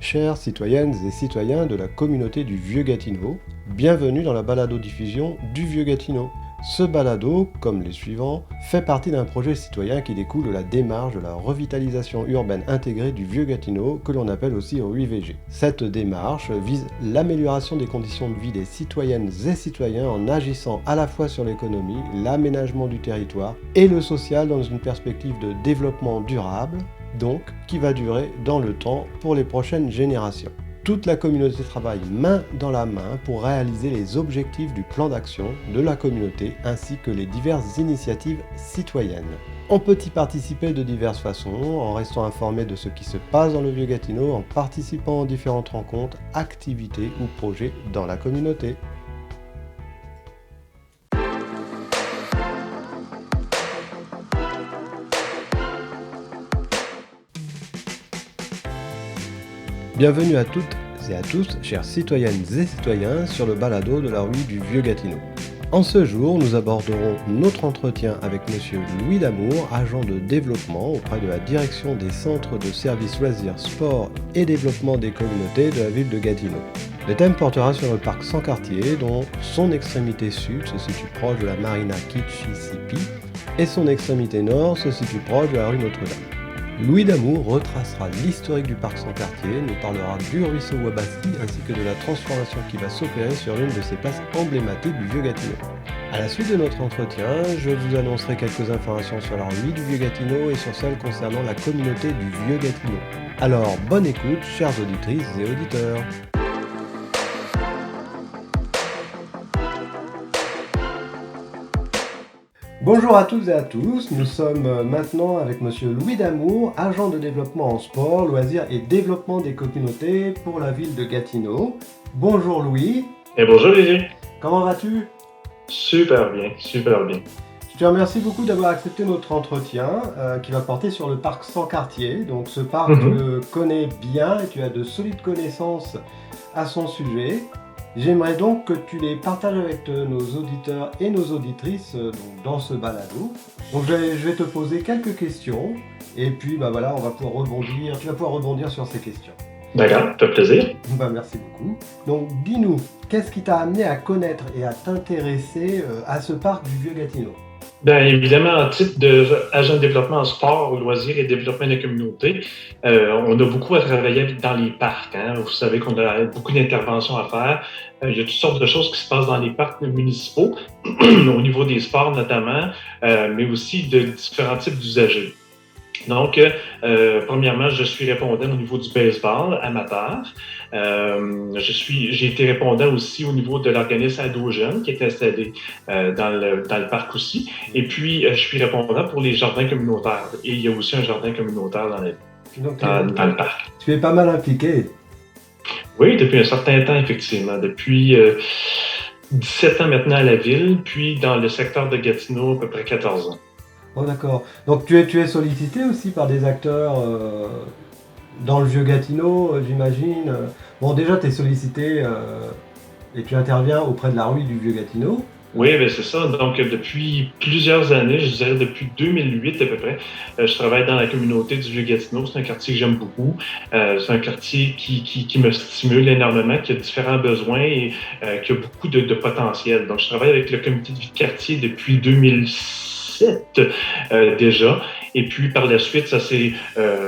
Chères citoyennes et citoyens de la communauté du Vieux-Gatineau, bienvenue dans la balado-diffusion du Vieux-Gatineau. Ce balado, comme les suivants, fait partie d'un projet citoyen qui découle de la démarche de la revitalisation urbaine intégrée du Vieux-Gatineau, que l'on appelle aussi RUVG. Cette démarche vise l'amélioration des conditions de vie des citoyennes et citoyens en agissant à la fois sur l'économie, l'aménagement du territoire et le social dans une perspective de développement durable, donc qui va durer dans le temps pour les prochaines générations. Toute la communauté travaille main dans la main pour réaliser les objectifs du plan d'action de la communauté ainsi que les diverses initiatives citoyennes. On peut y participer de diverses façons, en restant informé de ce qui se passe dans le Vieux-Gatineau, en participant aux différentes rencontres, activités ou projets dans la communauté. Bienvenue à toutes et à tous, chères citoyennes et citoyens, sur le balado de la rue du Vieux-Gatineau. En ce jour, nous aborderons notre entretien avec Monsieur Louis Damour, agent de développement auprès de la direction des centres de services loisirs, sport et développement des communautés de la ville de Gatineau. Le thème portera sur le parc sans quartier, dont son extrémité sud se situe proche de la marina Kitchissippi et son extrémité nord se situe proche de la rue Notre-Dame. Louis Damour retracera l'historique du parc sans quartier, nous parlera du ruisseau Wabassi ainsi que de la transformation qui va s'opérer sur l'une de ces places emblématiques du Vieux-Gatineau. À la suite de notre entretien, je vous annoncerai quelques informations sur la rue du Vieux-Gatineau et sur celle concernant la communauté du Vieux-Gatineau. Alors, bonne écoute, chères auditrices et auditeurs. Bonjour à toutes et à tous, nous sommes maintenant avec Monsieur Louis Damour, agent de développement en sport, loisirs et développement des communautés pour la ville de Gatineau. Bonjour Louis. Et bonjour Léger. Comment vas-tu? Super bien, super bien. Je te remercie beaucoup d'avoir accepté notre entretien qui va porter sur le parc sans quartier. Donc ce parc, tu le connais bien et tu as de solides connaissances à son sujet. J'aimerais donc que tu les partages avec nos auditeurs et nos auditrices dans ce balado. Donc je vais te poser quelques questions et puis on va pouvoir rebondir. Tu vas pouvoir rebondir sur ces questions. D'accord, ça fait plaisir. Merci beaucoup. Donc dis-nous, qu'est-ce qui t'a amené à connaître et à t'intéresser à ce parc du Vieux-Gatineau? Bien évidemment, en titre d'agent de développement en sport, loisirs et développement de la communauté, on a beaucoup à travailler dans les parcs. Vous savez qu'on a beaucoup d'interventions à faire. Il y a toutes sortes de choses qui se passent dans les parcs municipaux, au niveau des sports notamment, mais aussi de différents types d'usagers. Donc, premièrement, je suis répondant au niveau du baseball amateur. J'ai été répondant aussi au niveau de l'organisme Ado Jeunes qui est installé dans le parc aussi. Et puis, je suis répondant pour les jardins communautaires. Et il y a aussi un jardin communautaire dans le parc. Tu es pas mal impliqué. Oui, depuis un certain temps, effectivement. Depuis 17 ans maintenant à la ville, puis dans le secteur de Gatineau, à peu près 14 ans. Oh d'accord. Donc tu es sollicité aussi par des acteurs dans le Vieux-Gatineau, j'imagine. Bon, déjà tu es sollicité et tu interviens auprès de la rue du Vieux-Gatineau. Oui, c'est ça. Donc, depuis plusieurs années, je dirais depuis 2008 à peu près, je travaille dans la communauté du Vieux-Gatineau. C'est un quartier que j'aime beaucoup. C'est un quartier qui me stimule énormément, qui a différents besoins et qui a beaucoup de potentiel. Donc, je travaille avec le comité de vie de quartier depuis 2007 déjà. Et puis, par la suite, ça c'est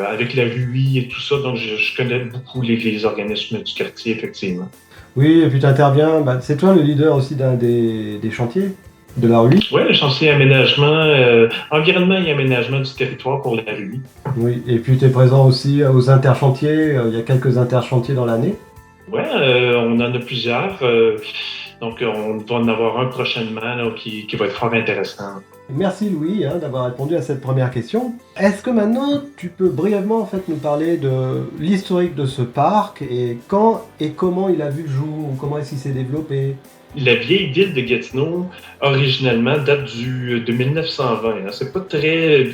avec la RUI et tout ça. Donc, je connais beaucoup les organismes du quartier, effectivement. Oui, et puis tu interviens, c'est toi le leader aussi d'un des chantiers de la RUI? Oui, le chantier aménagement, environnement et aménagement du territoire pour la RUI. Oui, et puis tu es présent aussi aux interchantiers, il y a quelques interchantiers dans l'année? Oui, on en a plusieurs. Donc, on va en avoir un prochainement là, qui va être fort intéressant. Merci Louis d'avoir répondu à cette première question. Est-ce que maintenant tu peux brièvement nous parler de l'historique de ce parc et quand et comment il a vu le jour, ou comment est-ce qu'il s'est développé? La vieille ville de Gatineau, originellement, date de 1920. C'est pas très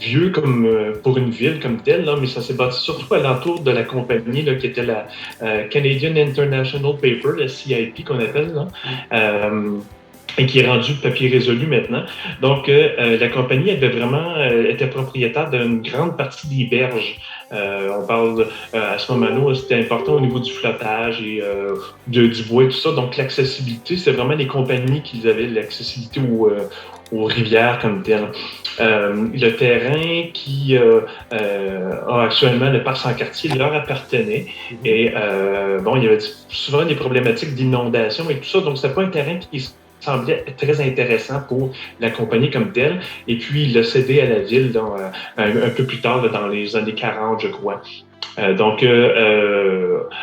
vieux comme pour une ville comme telle, mais ça s'est bâti surtout alentour de la compagnie qui était la Canadian International Paper, la CIP qu'on appelle. et qui est rendu papier résolu maintenant. Donc, la compagnie était propriétaire d'une grande partie des berges. On parle à ce moment-là, c'était important au niveau du flottage et du bois et tout ça. Donc, l'accessibilité, c'est vraiment les compagnies qui avaient l'accessibilité aux rivières comme telles. Le terrain qui a actuellement le parc Sans-Cartier leur appartenait. Et bon, il y avait souvent des problématiques d'inondation et tout ça. Donc, c'était pas un terrain qui semblait très intéressant pour la compagnie comme telle. Et puis, il l'a cédé à la ville un peu plus tard, dans les années 40, je crois. Donc,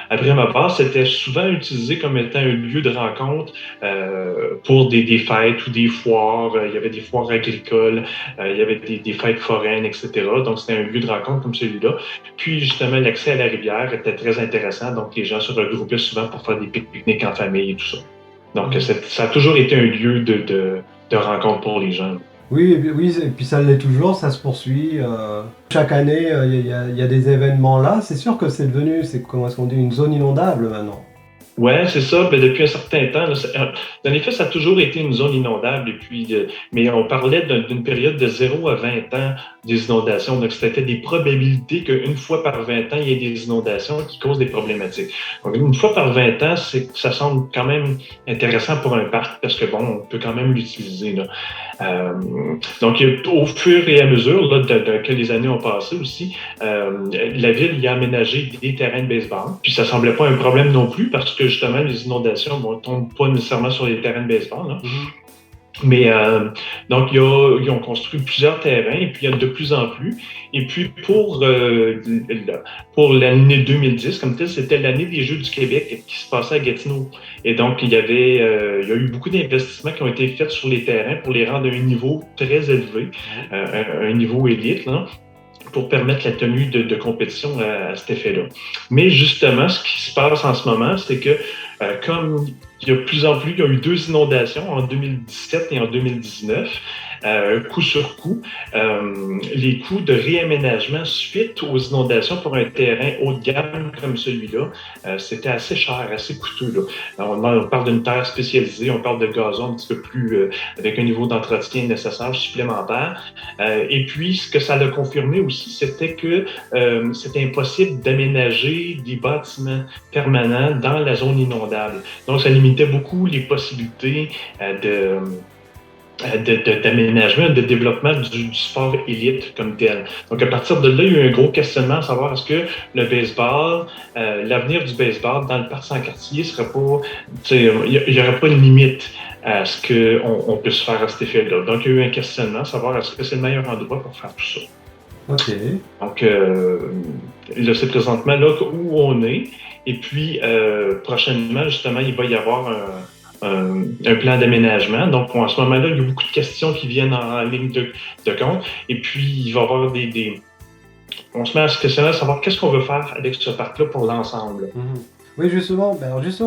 après ma part, c'était souvent utilisé comme étant un lieu de rencontre pour des fêtes ou des foires. Il y avait des foires agricoles, il y avait des fêtes foraines, etc. Donc, c'était un lieu de rencontre comme celui-là. Puis, justement, l'accès à la rivière était très intéressant. Donc, les gens se regroupaient souvent pour faire des pique-niques en famille et tout ça. Donc, ça a toujours été un lieu de rencontre pour les gens. Oui, oui, et puis ça l'est toujours, ça se poursuit. Chaque année, il y a des événements là. C'est sûr que c'est devenu, comment est-ce qu'on dit, une zone inondable maintenant. Ouais, c'est ça. Ben, depuis un certain temps, là, en effet, ça a toujours été une zone inondable. Et puis, mais on parlait d'une période de 0 à 20 ans des inondations. Donc, c'était des probabilités qu'une fois par 20 ans, il y ait des inondations qui causent des problématiques. Donc, une fois par 20 ans, ça semble quand même intéressant pour un parc parce que, bon, on peut quand même l'utiliser, là. Donc, au fur et à mesure là, que les années ont passé aussi, la ville y a aménagé des terrains de baseball. Puis ça semblait pas un problème non plus parce que justement, les inondations ne tombent pas nécessairement sur les terrains de baseball. Là. Mais donc, ils ont construit plusieurs terrains et puis il y en a de plus en plus. Et puis pour l'année 2010, comme tel, c'était l'année des Jeux du Québec qui se passait à Gatineau. Et donc, il y a eu beaucoup d'investissements qui ont été faits sur les terrains pour les rendre à un niveau très élevé, un niveau élite, là, pour permettre la tenue de compétition à cet effet-là. Mais justement, ce qui se passe en ce moment, c'est que comme il y a plus en plus, il y a eu 2 inondations en 2017 et en 2019, coup sur coup, les coûts de réaménagement suite aux inondations pour un terrain haut de gamme comme celui-là, c'était assez cher, assez coûteux. Là. On parle d'une terre spécialisée, on parle de gazon un petit peu plus, avec un niveau d'entretien nécessaire supplémentaire. Et puis, ce que ça a confirmé aussi, c'était que c'était impossible d'aménager des bâtiments permanents dans la zone inondable. Donc, ça limitait beaucoup les possibilités d'aménagement, de développement du sport élite comme tel. Donc, à partir de là, il y a eu un gros questionnement à savoir est-ce que le baseball, l'avenir du baseball dans le parc Sans-Cartier serait pas, il n'y aurait pas de limite à ce qu'on puisse faire à cet effet-là. Donc, il y a eu un questionnement à savoir est-ce que c'est le meilleur endroit pour faire tout ça. OK. Donc, là, c'est présentement là où on est. Et puis, prochainement, justement, il va y avoir un plan d'aménagement. Donc, en ce moment-là, il y a beaucoup de questions qui viennent en ligne de compte. Et puis, il va y avoir on se met à se questionner à savoir qu'est-ce qu'on veut faire avec ce parc-là pour l'ensemble. Oui, justement,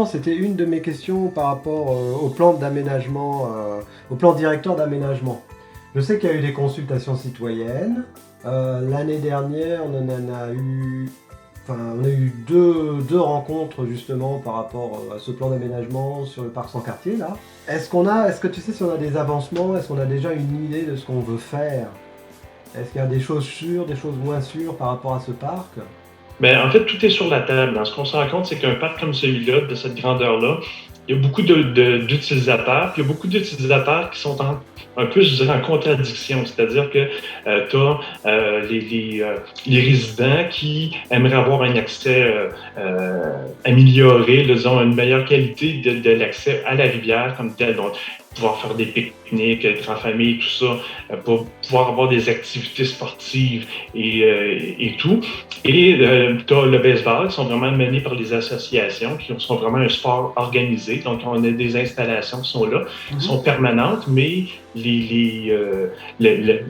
c'était une de mes questions par rapport au plan d'aménagement, au plan directeur d'aménagement. Je sais qu'il y a eu des consultations citoyennes. L'année dernière, on a eu deux rencontres justement par rapport à ce plan d'aménagement sur le parc Sans-Cartier là. Est-ce que tu sais si on a des avancements? Est-ce qu'on a déjà une idée de ce qu'on veut faire? Est-ce qu'il y a des choses sûres, des choses moins sûres par rapport à ce parc? Ben, en fait, tout est sur la table. Ce qu'on se rend compte, c'est qu'un parc comme celui-là, de cette grandeur-là, il y a beaucoup d'utilisateurs, puis il y a beaucoup d'utilisateurs qui sont un peu, je dirais, en contradiction. C'est-à-dire que tu as les résidents qui aimeraient avoir un accès amélioré, disons, une meilleure qualité de l'accès à la rivière comme tel. Donc, pouvoir faire des pique-niques, être en famille, tout ça, pour pouvoir avoir des activités sportives et tout. Et tu as le baseball, qui sont vraiment menés par les associations, qui sont vraiment un sport organisé. Donc, on a des installations qui sont là, qui sont permanentes, mais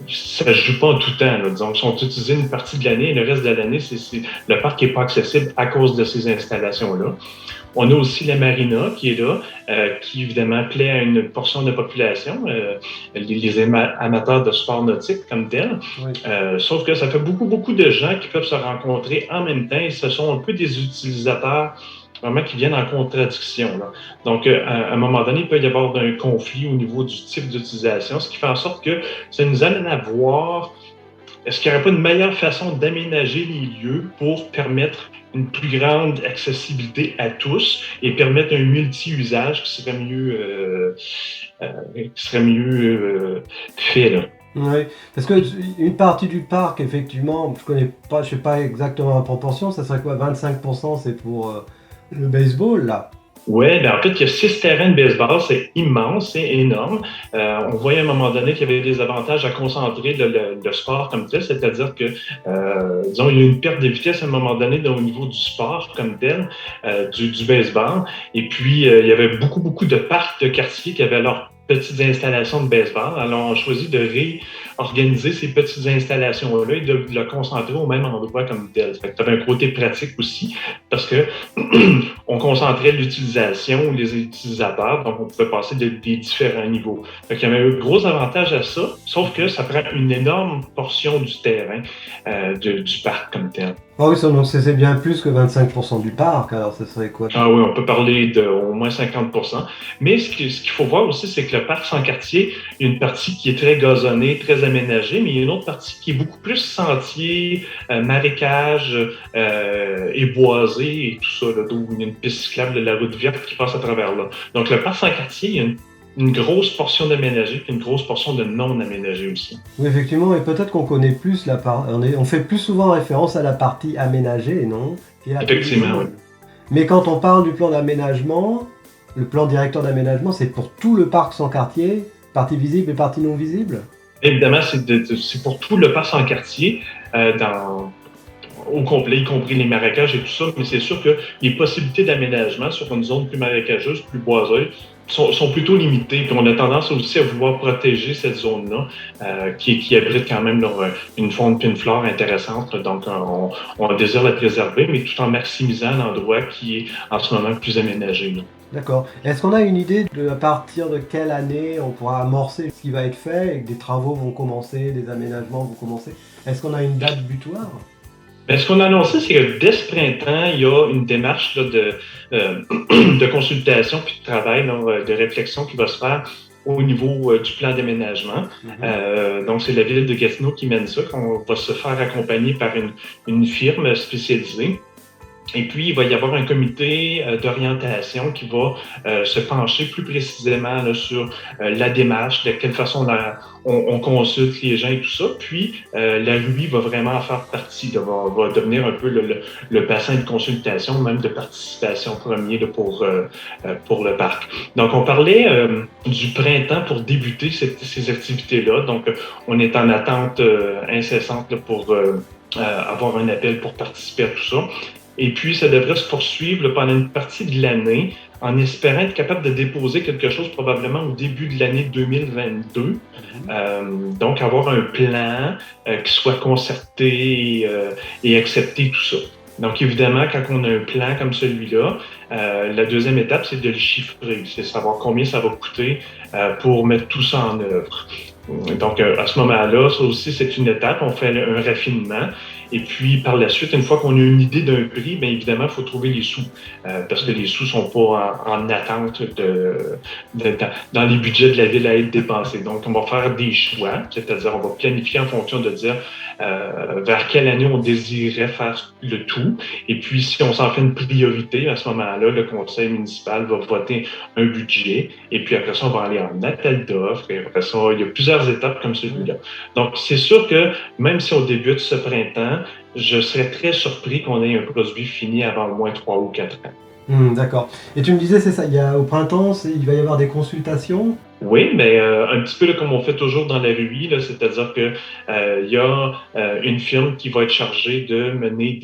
ça ne joue pas en tout temps. Là. Disons, ils sont utilisés une partie de l'année et le reste de l'année, le parc n'est pas accessible à cause de ces installations-là. On a aussi la marina qui est là, qui évidemment plaît à une portion de la population, les amateurs de sport nautique comme tel. Oui. Sauf que ça fait beaucoup de gens qui peuvent se rencontrer en même temps et ce sont un peu des utilisateurs vraiment qui viennent en contradiction, là. Donc, à un moment donné, il peut y avoir un conflit au niveau du type d'utilisation, ce qui fait en sorte que ça nous amène à voir est-ce qu'il n'y aurait pas une meilleure façon d'aménager les lieux pour permettre une plus grande accessibilité à tous et permettre un multi-usage qui serait mieux fait, là. Oui, parce que une partie du parc, effectivement, je connais pas, je sais pas exactement la proportion, ça serait quoi, 25% c'est pour le baseball, là. Oui, ben en fait, il y a 6 terrains de baseball, c'est immense, c'est énorme. On voyait à un moment donné qu'il y avait des avantages à concentrer le sport comme tel, c'est-à-dire que, disons, il y a eu une perte de vitesse à un moment donné au niveau du sport comme tel, du baseball. Et puis, il y avait beaucoup, beaucoup de parcs de quartier qui avaient leurs petites installations de baseball. Alors, on a choisi de réorganiser ces petites installations-là et de le concentrer au même endroit comme tel. Ça fait que tu avais un côté pratique aussi, parce que on concentrait l'utilisation, les utilisateurs, donc on pouvait passer des différents niveaux. Donc, il y avait un gros avantage à ça, sauf que ça prend une énorme portion du terrain du parc comme tel. Ah oui, donc c'est bien plus que 25% du parc, alors ce serait quoi? Ah oui, on peut parler d'au moins 50%. Mais ce qu'il faut voir aussi, c'est que le parc sans quartier, il y a une partie qui est très gazonnée, très aménagée, mais il y a une autre partie qui est beaucoup plus sentier, marécage, et boisé et tout ça, là, d'où il y a une piste cyclable de la route verte qui passe à travers là. Donc le parc sans quartier, il y a une grosse portion d'aménagé puis une grosse portion de non aménagé aussi. Oui, effectivement, et peut-être qu'on connaît plus on fait plus souvent référence à la partie aménagée, non? Qui est la plus Effectivement, oui. visible. Mais quand on parle du plan d'aménagement, le plan directeur d'aménagement, c'est pour tout le parc sans quartier, partie visible et partie non visible? Évidemment, c'est pour tout le parc sans quartier, au complet, y compris les marécages et tout ça, mais c'est sûr que les possibilités d'aménagement sur une zone plus marécageuse, plus boiseuse, sont plutôt limitées. Puis on a tendance aussi à vouloir protéger cette zone-là, qui abrite quand même une faune et une flore intéressante. Donc, on désire la préserver, mais tout en maximisant l'endroit qui est en ce moment plus aménagé, là. D'accord. Est-ce qu'on a une idée de à partir de quelle année on pourra amorcer ce qui va être fait et que des travaux vont commencer, des aménagements vont commencer? Est-ce qu'on a une date butoir? Ben, ce qu'on a annoncé, c'est que dès ce printemps, il y a une démarche là, de consultation puis de travail, là, de réflexion qui va se faire au niveau du plan d'aménagement. Donc, c'est la ville de Gatineau qui mène ça, qu'on va se faire accompagner par une firme spécialisée. Et puis, il va y avoir un comité d'orientation qui va se pencher plus précisément là, sur la démarche, de quelle façon on consulte les gens et tout ça. Puis, la RUI va vraiment en faire partie, là, va devenir un peu le bassin de consultation, même de participation premier là, pour le parc. Donc, on parlait du printemps pour débuter ces activités-là. Donc, on est en attente incessante là, pour avoir un appel pour participer à tout ça. Et puis, ça devrait se poursuivre là, pendant une partie de l'année, en espérant être capable de déposer quelque chose probablement au début de l'année 2022. Donc, avoir un plan qui soit concerté et accepté, tout ça. Donc, évidemment, quand on a un plan comme celui-là, la deuxième étape, c'est de le chiffrer, c'est savoir combien ça va coûter pour mettre tout ça en œuvre. Donc, à ce moment-là, ça aussi, c'est une étape. On fait un raffinement. Et puis, par la suite, une fois qu'on a une idée d'un prix, bien évidemment, il faut trouver les sous. Parce que les sous ne sont pas en attente dans les budgets de la ville à être dépensés. Donc, on va faire des choix, c'est-à-dire on va planifier en fonction de dire vers quelle année on désirait faire le tout. Et puis, si on s'en fait une priorité, à ce moment-là, le conseil municipal va voter un budget. Et puis, après ça, on va aller en appel d'offres. Et après ça, il y a plusieurs étapes comme celui-là. Donc, c'est sûr que même si on débute ce printemps, je serais très surpris qu'on ait un produit fini avant au moins 3 ou 4 ans. D'accord. Et tu me disais, c'est ça, au printemps, il va y avoir des consultations? Oui, mais un petit peu là, comme on fait toujours dans la RUI, là, c'est-à-dire que il y a une firme qui va être chargée de mener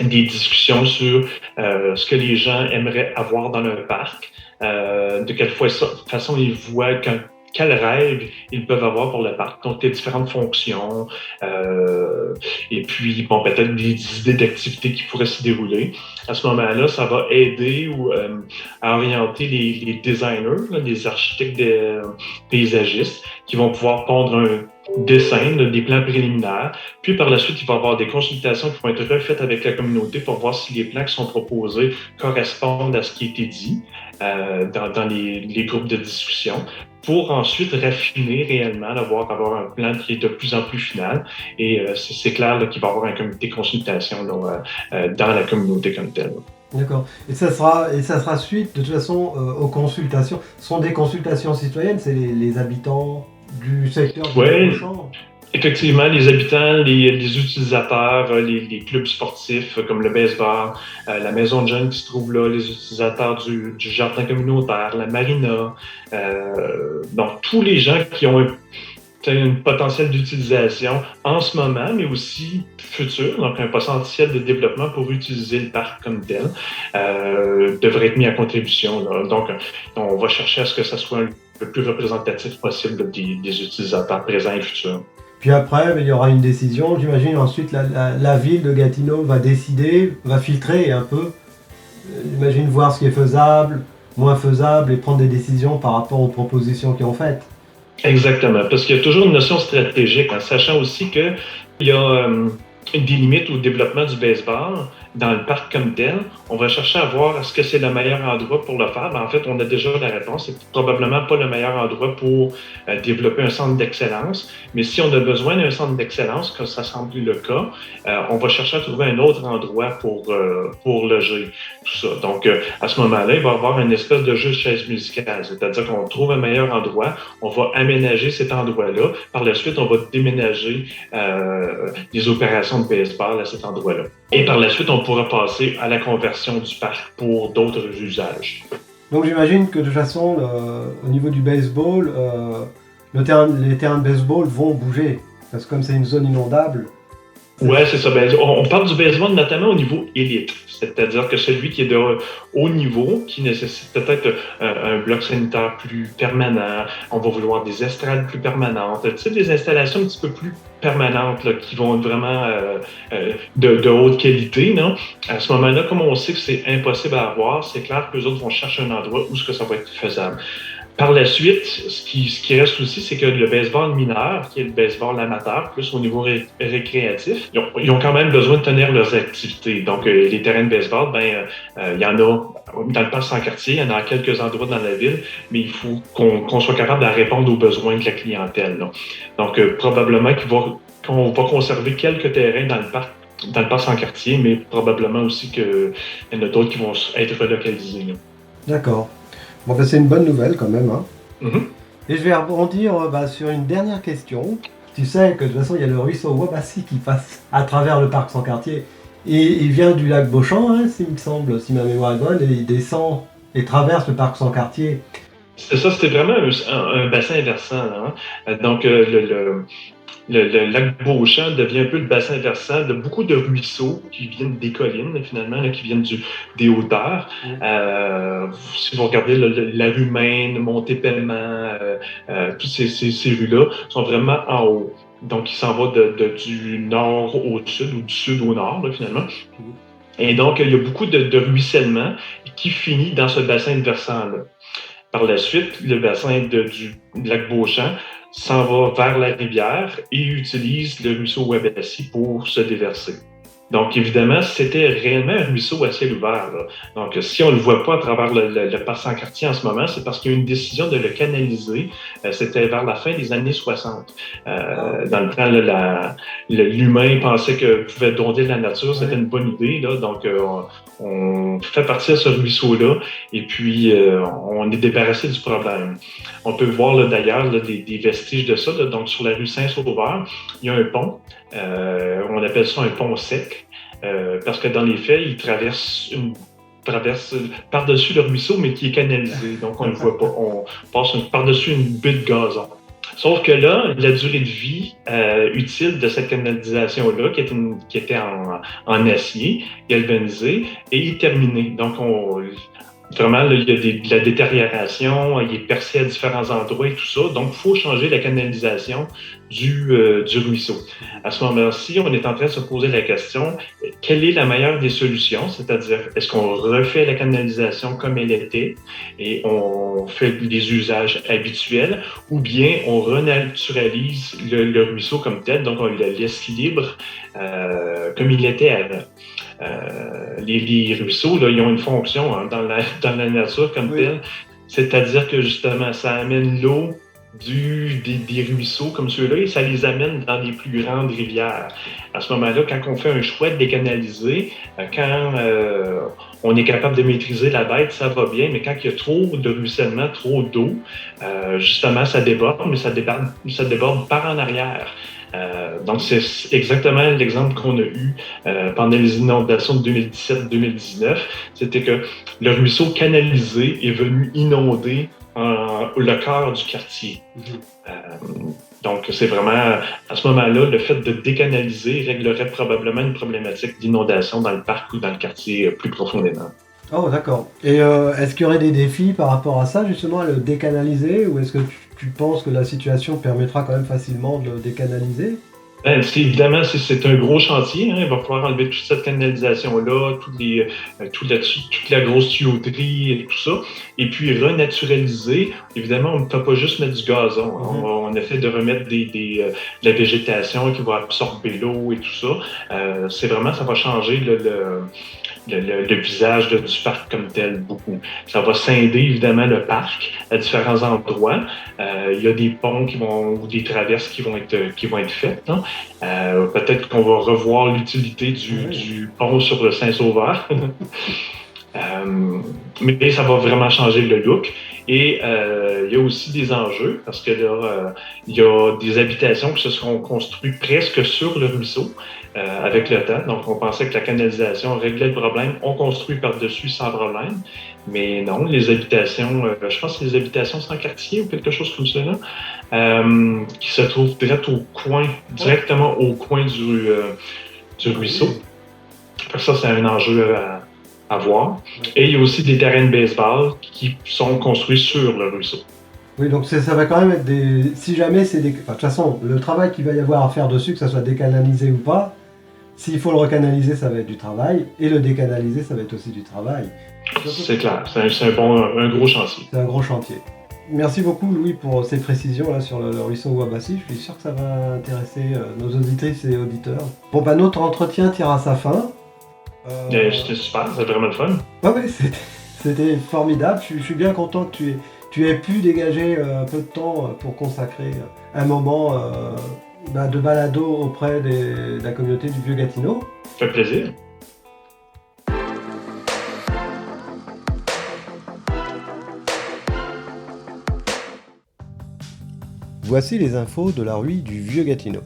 des discussions sur ce que les gens aimeraient avoir dans leur parc, de quelle façon ils voient quelles règles ils peuvent avoir pour le parc. Donc, les différentes fonctions, et puis, bon, peut-être des idées d'activités qui pourraient s'y dérouler. À ce moment-là, ça va aider à orienter les designers, là, les architectes paysagistes, qui vont pouvoir pondre dessin, là, des plans préliminaires. Puis par la suite, il va y avoir des consultations qui vont être refaites avec la communauté pour voir si les plans qui sont proposés correspondent à ce qui a été dit dans les groupes de discussion, pour ensuite raffiner réellement, avoir un plan qui est de plus en plus final. Et c'est clair là, qu'il va y avoir un comité de consultation là, dans la communauté comme telle. D'accord. Et ça sera suite, de toute façon, aux consultations. Ce sont des consultations citoyennes, c'est les habitants du secteur du Lac-Beauchamp. Effectivement, les habitants, les utilisateurs, les clubs sportifs comme le baseball, la maison de jeunes qui se trouve là, les utilisateurs du jardin communautaire, la marina, donc tous les gens qui ont un potentiel d'utilisation en ce moment, mais aussi futur, donc un potentiel de développement pour utiliser le parc comme tel, devrait être mis à contribution. Là. Donc, on va chercher à ce que ça soit le plus représentatif possible des utilisateurs présents et futurs. Puis après, il y aura une décision. J'imagine ensuite la ville de Gatineau va décider, va filtrer un peu. J'imagine voir ce qui est faisable, moins faisable et prendre des décisions par rapport aux propositions qu'ils ont faites. Exactement, parce qu'il y a toujours une notion stratégique, en sachant aussi qu'il y a des limites au développement du baseball dans le parc comme tel. On va chercher à voir est-ce que c'est le meilleur endroit pour le faire. En fait, on a déjà la réponse. C'est probablement pas le meilleur endroit pour développer un centre d'excellence. Mais si on a besoin d'un centre d'excellence, comme ça semble le cas, on va chercher à trouver un autre endroit pour loger tout ça. Donc, à ce moment-là, il va y avoir une espèce de jeu de chaise musicale. C'est-à-dire qu'on trouve un meilleur endroit, on va aménager cet endroit-là. Par la suite, on va déménager les opérations de baseball à cet endroit-là. Et par la suite, on pourra passer à la conversion du parc pour d'autres usages. Donc j'imagine que de toute façon, au niveau du baseball, les terrains de baseball vont bouger. Parce que comme c'est une zone inondable. Ouais, c'est ça. On parle du baseball notamment au niveau élite. C'est-à-dire que celui qui est de haut niveau, qui nécessite peut-être un bloc sanitaire plus permanent, on va vouloir des estrades plus permanentes, des installations un petit peu plus permanentes là, qui vont être vraiment de haute qualité. Non? À ce moment-là, comme on sait que c'est impossible à avoir, c'est clair que les autres vont chercher un endroit où ce que ça va être faisable. Par la suite, ce qui reste aussi, c'est que le baseball mineur, qui est le baseball amateur, plus au niveau récréatif, ils ont quand même besoin de tenir leurs activités. Donc, les terrains de baseball, il y en a dans le parc Sans-Cartier, il y en a à quelques endroits dans la ville, mais il faut qu'on soit capable de répondre aux besoins de la clientèle. Là. Donc, probablement qu'on va conserver quelques terrains dans le parc Sans-Cartier, mais probablement aussi qu'il y en a d'autres qui vont être relocalisés. Là. D'accord. Bon, c'est une bonne nouvelle quand même. Hein. Mm-hmm. Et je vais rebondir sur une dernière question. Tu sais que de toute façon, il y a le ruisseau Wabassi qui passe à travers le parc Sans-Cartier. Et il vient du lac Beauchamp, hein, il me semble, si ma mémoire est bonne, et il descend et traverse le parc Sans-Cartier. C'est ça, c'était vraiment un bassin versant. Hein. Donc, le lac Beauchamp devient un peu le bassin versant de beaucoup de ruisseaux qui viennent des collines, finalement, là, qui viennent des hauteurs. Si vous regardez la rue Maine, Montépellement, toutes ces rues-là sont vraiment en haut. Donc, il s'en va du nord au sud ou du sud au nord, là, finalement. Et donc, il y a beaucoup de ruissellement qui finit dans ce bassin versant-là. Par la suite, le bassin du lac Beauchamp s'en va vers la rivière et utilise le ruisseau Wabassi pour se déverser. Donc, évidemment, c'était réellement un ruisseau à ciel ouvert. Là. Donc, si on ne le voit pas à travers le parc Sans-Cartier en ce moment, c'est parce qu'il y a eu une décision de le canaliser. C'était vers la fin des années 60. Dans le temps, l'humain pensait que pouvait dompter la nature. C'était une bonne idée. Là. Donc, on fait partir ce ruisseau-là et puis on est débarrassé du problème. On peut voir là, d'ailleurs là, des vestiges de ça. Là. Donc, sur la rue Saint-Sauveur, il y a un pont. On appelle ça un pont sec, parce que dans les faits, il traverse par-dessus le ruisseau, mais qui est canalisé, donc on ne le voit pas. On passe par-dessus une butte de gazon. Sauf que là, la durée de vie utile de cette canalisation-là, qui était en acier galvanisé, est terminée. Donc, Vraiment, là, il y a de la détérioration, il est percé à différents endroits et tout ça. Donc, il faut changer la canalisation du ruisseau. À ce moment-ci, on est en train de se poser la question, quelle est la meilleure des solutions? C'est-à-dire, est-ce qu'on refait la canalisation comme elle était et on fait des usages habituels ou bien on renaturalise le ruisseau comme tel, donc on le laisse libre comme il était avant? Les ruisseaux, là, ils ont une fonction dans la nature comme Oui. telle, c'est-à-dire que justement, ça amène l'eau des ruisseaux comme ceux-là et ça les amène dans des plus grandes rivières. À ce moment-là, quand on fait un choix de décanaliser, quand on est capable de maîtriser la bête, ça va bien, mais quand il y a trop de ruissellement, trop d'eau, justement, ça déborde, mais ça déborde par en arrière. Donc, c'est exactement l'exemple qu'on a eu pendant les inondations de 2017-2019. C'était que le ruisseau canalisé est venu inonder le cœur du quartier. Donc, c'est vraiment, à ce moment-là, le fait de décanaliser réglerait probablement une problématique d'inondation dans le parc ou dans le quartier plus profondément. Oh, d'accord. Et est-ce qu'il y aurait des défis par rapport à ça, justement, à le décanaliser, ou est-ce que tu penses que la situation permettra quand même facilement de le décanaliser? Évidemment, c'est un gros chantier. Hein. Il va falloir enlever toute cette canalisation-là, toute la grosse tuyauterie et tout ça. Et puis renaturaliser. Évidemment, on ne peut pas juste mettre du gazon. Hein. On essaie de remettre de la végétation qui va absorber l'eau et tout ça. C'est vraiment, ça va changer le visage du parc comme tel beaucoup. Ça va scinder évidemment le parc à différents endroits. Il y a des ponts ou des traverses qui vont être faites. Hein. Peut-être qu'on va revoir l'utilité du pont sur le Saint-Sauveur. Mais ça va vraiment changer le look. Et il y a aussi des enjeux parce que là, il y a des habitations qui se seront construites presque sur le ruisseau avec le temps. Donc, on pensait que la canalisation réglait le problème. On construit par-dessus sans problème. Mais non, les habitations, je pense que les habitations sans quartier ou quelque chose comme ça, là, qui se trouvent directement au coin du ruisseau. Ça, c'est un enjeu à voir. Et il y a aussi des terrains de baseball qui sont construits sur le ruisseau. Oui, donc ça va quand même être des... Si jamais c'est des... Enfin, de toute façon, le travail qu'il va y avoir à faire dessus, que ça soit décanalisé ou pas, s'il faut le recanaliser, ça va être du travail, et le décanaliser, ça va être aussi du travail. C'est clair, c'est un gros chantier. C'est un gros chantier. Merci beaucoup, Louis, pour ces précisions là sur le ruisseau Ouabassi. Je suis sûr que ça va intéresser nos auditrices et auditeurs. Bon, bah, notre entretien tire à sa fin. C'était super, c'était vraiment le fun. Oui, c'était formidable. Je suis bien content que tu aies pu dégager un peu de temps pour consacrer un moment de balado auprès de la communauté du Vieux-Gatineau. Ça fait plaisir. Voici les infos de la rue du Vieux-Gatineau.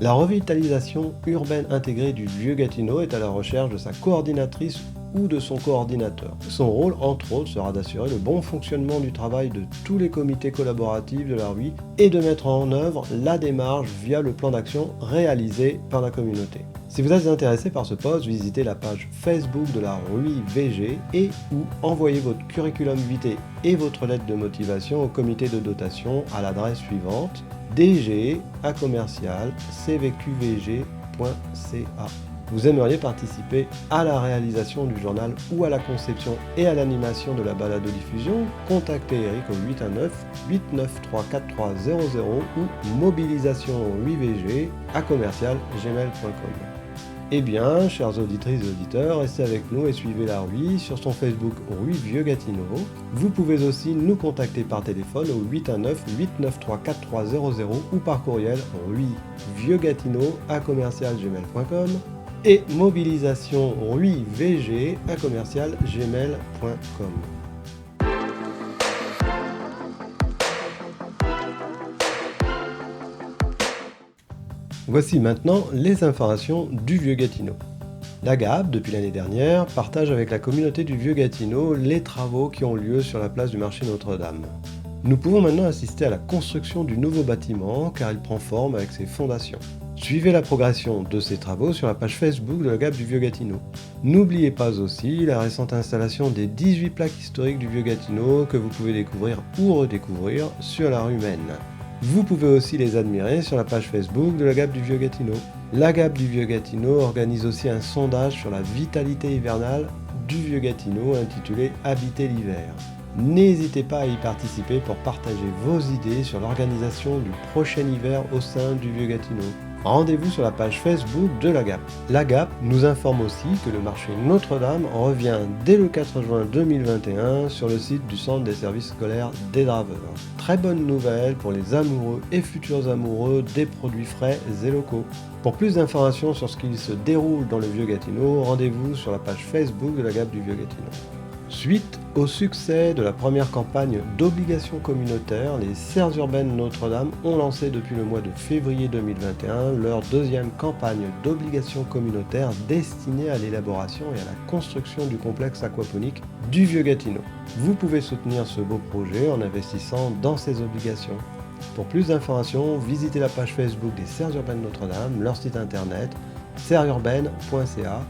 La revitalisation urbaine intégrée du Vieux-Gatineau est à la recherche de sa coordinatrice ou de son coordinateur. Son rôle, entre autres, sera d'assurer le bon fonctionnement du travail de tous les comités collaboratifs de la RUI et de mettre en œuvre la démarche via le plan d'action réalisé par la communauté. Si vous êtes intéressé par ce poste, visitez la page Facebook de la RUI VG et ou envoyez votre curriculum vitae et votre lettre de motivation au comité de dotation à l'adresse suivante dg@cvqvg.ca. Vous aimeriez participer à la réalisation du journal ou à la conception et à l'animation de la balado-diffusion? Contactez Eric au 819-893-4300 ou mobilisation8vg@commercial-gmail.com. Eh bien, chers auditrices et auditeurs, restez avec nous et suivez la RUI sur son Facebook RUI Vieux-Gatineau. Vous pouvez aussi nous contacter par téléphone au 819-893-4300 ou par courriel ruivieuxgatineau@commercial-gmail.com et mobilisation ruivg@commercial-gmail.com. Voici maintenant les informations du Vieux-Gatineau. La GAB, depuis l'année dernière, partage avec la communauté du Vieux-Gatineau les travaux qui ont lieu sur la place du marché Notre-Dame. Nous pouvons maintenant assister à la construction du nouveau bâtiment car il prend forme avec ses fondations. Suivez la progression de ces travaux sur la page Facebook de la Gap du Vieux-Gatineau. N'oubliez pas aussi la récente installation des 18 plaques historiques du Vieux-Gatineau que vous pouvez découvrir ou redécouvrir sur la rue Maine. Vous pouvez aussi les admirer sur la page Facebook de la Gap du Vieux-Gatineau. La Gap du Vieux-Gatineau organise aussi un sondage sur la vitalité hivernale du Vieux-Gatineau intitulé Habiter l'hiver. N'hésitez pas à y participer pour partager vos idées sur l'organisation du prochain hiver au sein du Vieux-Gatineau. Rendez-vous sur la page Facebook de la Gap. La Gap nous informe aussi que le marché Notre-Dame revient dès le 4 juin 2021 sur le site du centre des services scolaires des Draveurs. Très bonne nouvelle pour les amoureux et futurs amoureux des produits frais et locaux. Pour plus d'informations sur ce qui se déroule dans le Vieux-Gatineau, rendez-vous sur la page Facebook de la Gap du Vieux-Gatineau. Suite au succès de la première campagne d'obligations communautaires, les Serres urbaines Notre-Dame ont lancé depuis le mois de février 2021 leur deuxième campagne d'obligations communautaires destinée à l'élaboration et à la construction du complexe aquaponique du Vieux-Gatineau. Vous pouvez soutenir ce beau projet en investissant dans ces obligations. Pour plus d'informations, visitez la page Facebook des Serres urbaines Notre-Dame, leur site internet serresurbaine.ca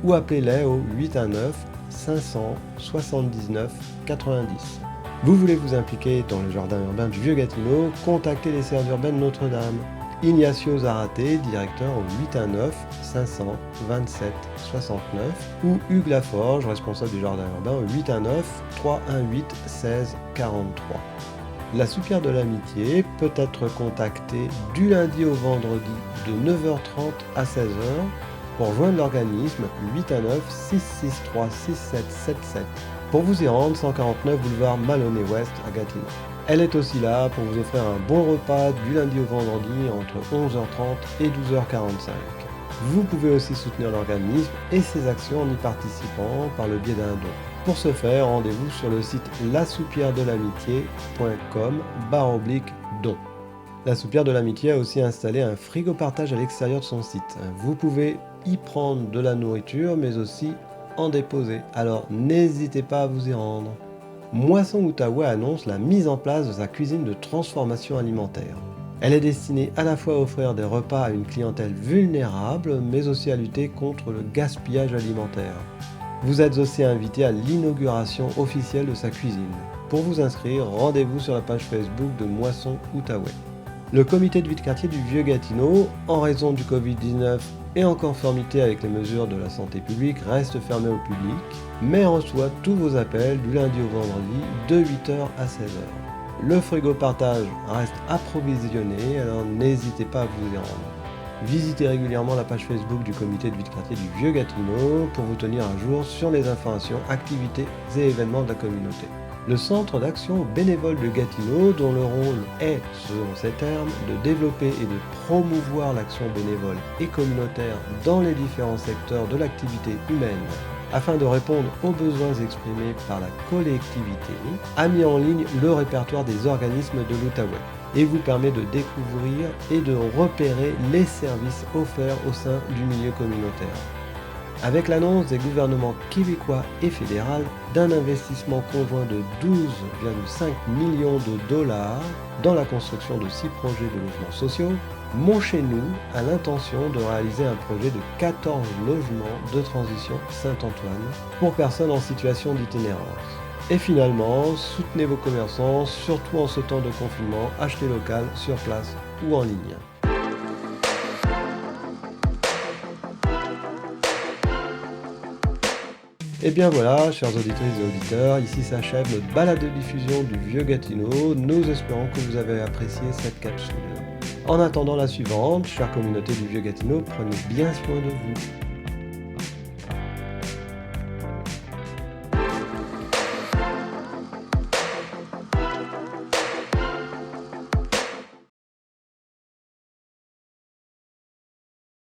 ou appelez-les au 819 579 90. Vous voulez vous impliquer dans le jardin urbain du Vieux-Gatineau, contactez les Serres urbaines Notre-Dame. Ignacio Zaraté, directeur au 819 527 69 ou Hugues Laforge, responsable du jardin urbain au 819 318 16 43. La soupière de l'amitié peut être contactée du lundi au vendredi de 9h30 à 16h. Pour joindre l'organisme, 819 663 6777. Pour vous y rendre, 149 boulevard Maloney-Ouest à Gatineau. Elle est aussi là pour vous offrir un bon repas du lundi au vendredi entre 11h30 et 12h45. Vous pouvez aussi soutenir l'organisme et ses actions en y participant par le biais d'un don. Pour ce faire, rendez-vous sur le site lasoupièredelamitié.com/don. La Soupière de l'Amitié a aussi installé un frigo partage à l'extérieur de son site. Vous pouvez y prendre de la nourriture, mais aussi en déposer. Alors n'hésitez pas à vous y rendre. Moisson Outaouais annonce la mise en place de sa cuisine de transformation alimentaire. Elle est destinée à la fois à offrir des repas à une clientèle vulnérable, mais aussi à lutter contre le gaspillage alimentaire. Vous êtes aussi invité à l'inauguration officielle de sa cuisine. Pour vous inscrire, rendez-vous sur la page Facebook de Moisson Outaouais. Le comité de vie de quartier du Vieux-Gatineau, en raison du Covid-19 et en conformité avec les mesures de la santé publique, reste fermé au public, mais reçoit tous vos appels du lundi au vendredi de 8h à 16h. Le frigo partage reste approvisionné, alors n'hésitez pas à vous y rendre. Visitez régulièrement la page Facebook du comité de vie de quartier du Vieux-Gatineau pour vous tenir à jour sur les informations, activités et événements de la communauté. Le centre d'action bénévole de Gatineau, dont le rôle est, selon ses termes, de développer et de promouvoir l'action bénévole et communautaire dans les différents secteurs de l'activité humaine, afin de répondre aux besoins exprimés par la collectivité, a mis en ligne le répertoire des organismes de l'Outaouais et vous permet de découvrir et de repérer les services offerts au sein du milieu communautaire. Avec l'annonce des gouvernements québécois et fédéral d'un investissement conjoint de 12,5 millions de dollars dans la construction de 6 projets de logements sociaux, Mon Chez Nous a l'intention de réaliser un projet de 14 logements de transition Saint-Antoine pour personnes en situation d'itinérance. Et finalement, soutenez vos commerçants, surtout en ce temps de confinement, achetez local, sur place ou en ligne. Et bien voilà, chers auditrices et auditeurs, ici s'achève notre balade de diffusion du Vieux-Gatineau. Nous espérons que vous avez apprécié cette capsule. En attendant la suivante, chère communauté du Vieux-Gatineau, prenez bien soin de vous.